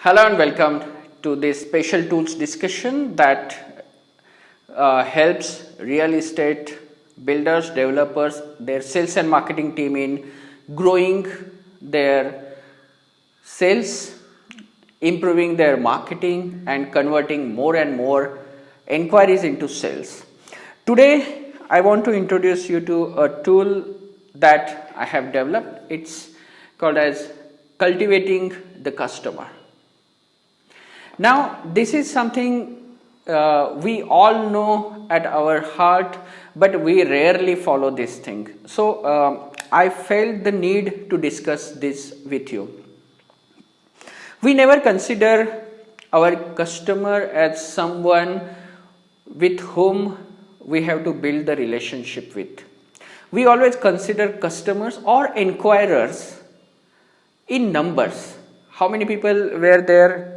Hello and welcome to this special tools discussion that helps real estate builders, developers, their sales and marketing team in growing their sales, improving their marketing and converting more and more inquiries into sales. Today I want to introduce you to a tool that I have developed. It's called as Cultivating the Customer. Now, this is something we all know at our heart, but we rarely follow this thing. So, I felt the need to discuss this with you. We never consider our customer as someone with whom we have to build the relationship with. We always consider customers or inquirers in numbers. How many people were there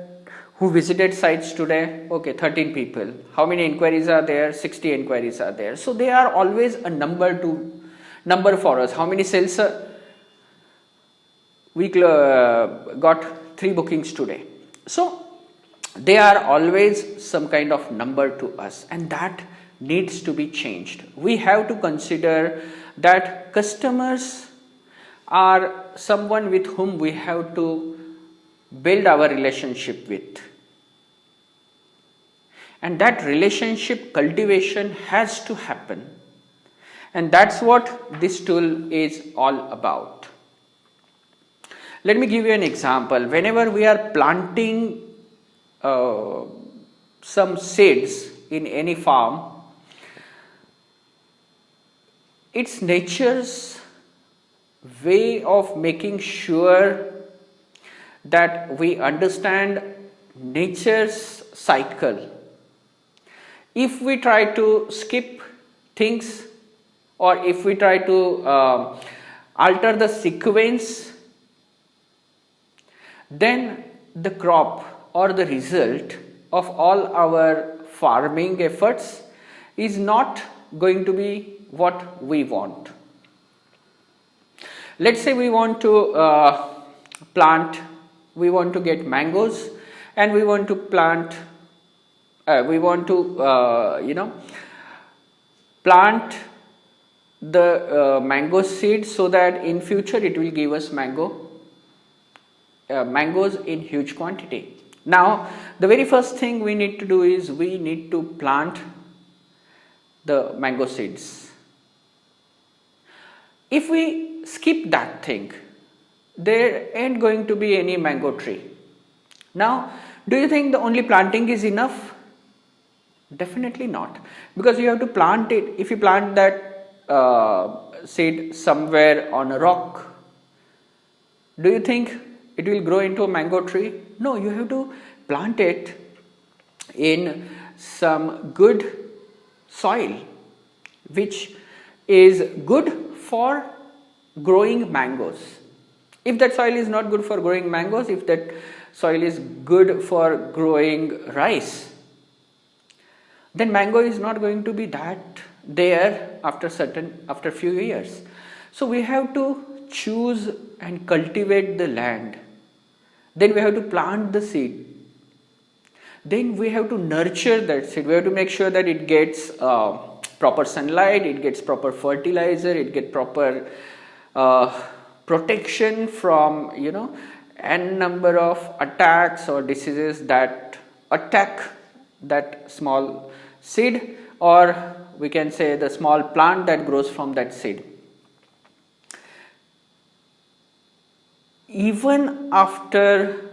who visited sites today? Okay, 13 people. How many inquiries are there? 60 inquiries are there. So they are always a number for us. How many sales? We got 3 bookings today. So they are always some kind of number to us, and that needs to be changed. We have to consider that customers are someone with whom we have to build our relationship with, and that relationship cultivation has to happen, and that's what this tool is all about. Let me give you an example. Whenever we are planting some seeds in any farm, it's nature's way of making sure that we understand nature's cycle. If we try to skip things, or if we try to alter the sequence, then the crop or the result of all our farming efforts is not going to be what we want. Let's say we want to we want to get mangoes, and we want to plant the mango seed so that in future it will give us mangoes in huge quantity. Now, the very first thing we need to do is we need to plant the mango seeds. If we skip that thing, there ain't going to be any mango tree. Now, do you think the only planting is enough? Definitely not, because you have to plant it. If you plant that seed somewhere on a rock, do you think it will grow into a mango tree? No, you have to plant it in some good soil, which is good for growing mangoes. If that soil is not good for growing mangoes, if that soil is good for growing rice, then mango is not going to be that there after few years. So we have to choose and cultivate the land. Then we have to plant the seed. Then we have to nurture that seed. We have to make sure that it gets proper sunlight, it gets proper fertilizer, it gets proper protection from n number of attacks or diseases that attack that small seed, or we can say the small plant that grows from that seed. Even after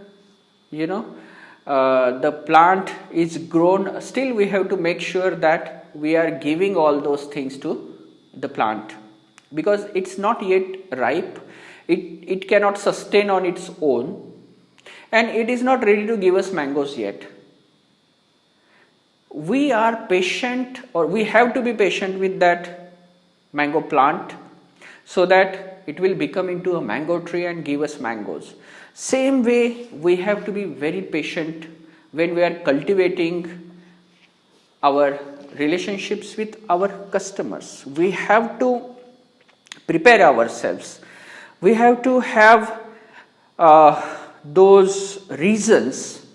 the plant is grown, still we have to make sure that we are giving all those things to the plant, because it's not yet ripe. It cannot sustain on its own, and it is not ready to give us mangoes yet. We are patient, or we have to be patient with that mango plant so that it will become into a mango tree and give us mangoes. Same way, we have to be very patient when we are cultivating our relationships with our customers. We have to prepare ourselves. We have to have those reasons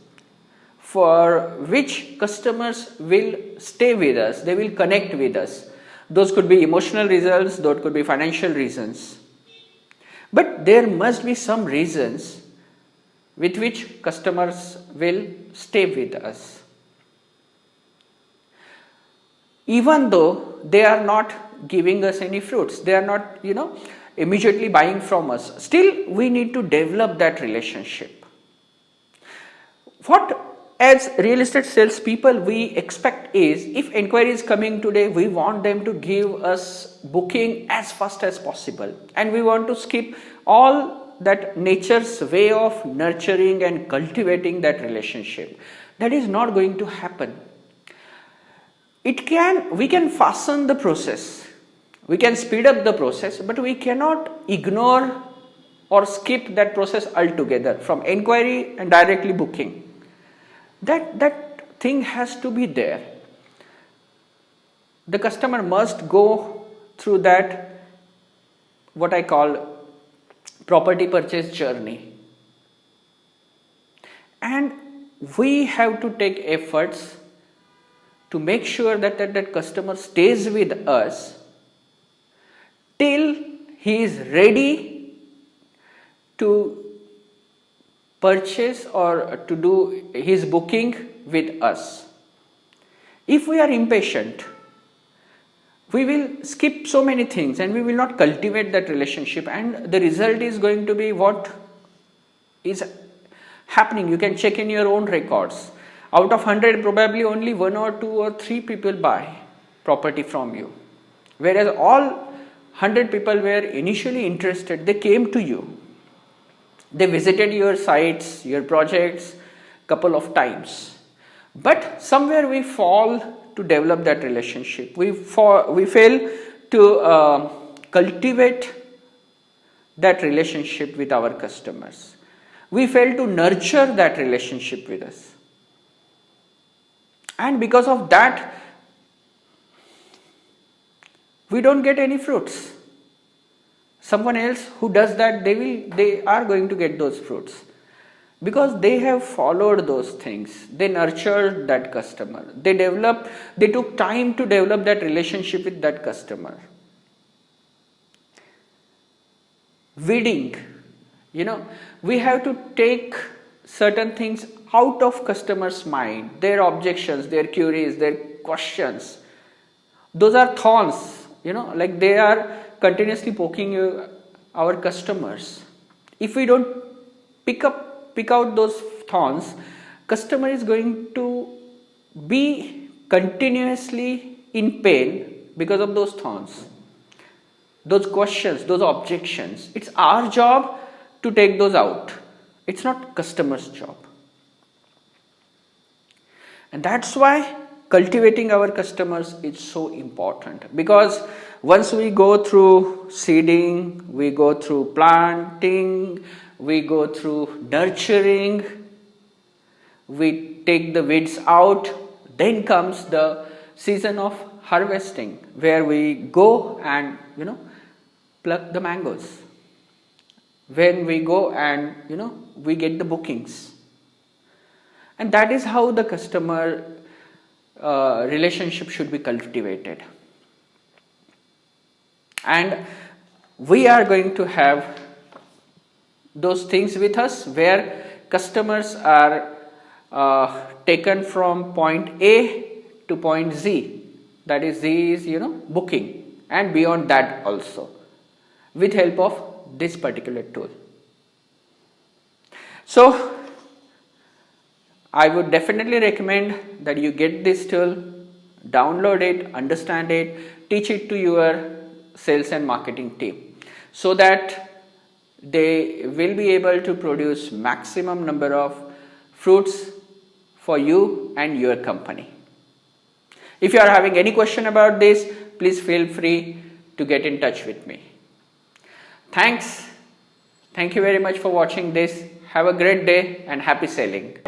for which customers will stay with us, they will connect with us. Those could be emotional reasons, those could be financial reasons. But there must be some reasons with which customers will stay with us. Even though they are not giving us any fruits, they are not, immediately buying from us, still we need to develop that relationship. What as real estate salespeople we expect is, if inquiry is coming today, we want them to give us booking as fast as possible, and we want to skip all that nature's way of nurturing and cultivating that relationship. That is not going to happen. We can fasten the process, we can speed up the process, but we cannot ignore or skip that process altogether from inquiry and directly booking. That thing has to be there. The customer must go through that, what I call, property purchase journey. And we have to take efforts to make sure that customer stays with us till he is ready to purchase or to do his booking with us. If we are impatient, we will skip so many things and we will not cultivate that relationship, and the result is going to be what is happening. You can check in your own records. Out of 100, probably only 1 or 2 or 3 people buy property from you. Whereas all 100 people were initially interested, they came to you. They visited your sites, your projects couple of times. But somewhere we fall to develop that relationship. We fail to cultivate that relationship with our customers. We fail to nurture that relationship with us. And because of that, we don't get any fruits. Someone else who does that, they are going to get those fruits, because they have followed those things. They nurtured that customer. They took time to develop that relationship with that customer. Weeding, we have to take certain things out of customers' mind, their objections, their queries, their questions. Those are thorns, like they are continuously poking our customers. If we don't pick out those thorns, customer is going to be continuously in pain because of those thorns, those questions, those objections. It's our job to take those out. It's not customer's job. And that's why cultivating our customers is so important, because once we go through seeding, we go through planting, we go through nurturing, we take the weeds out, then comes the season of harvesting, where we go and pluck the mangoes, when we go and we get the bookings. And that is how the customer relationship should be cultivated. And we are going to have those things with us where customers are taken from point A to point Z. That is, Z is booking, and beyond that also, with help of this particular tool. So I would definitely recommend that you get this tool, download it, understand it, teach it to your sales and marketing team, so that they will be able to produce maximum number of fruits for you and your company. If you are having any question about this, please feel free to get in touch with me. Thank you very much for watching this. Have a great day and happy selling.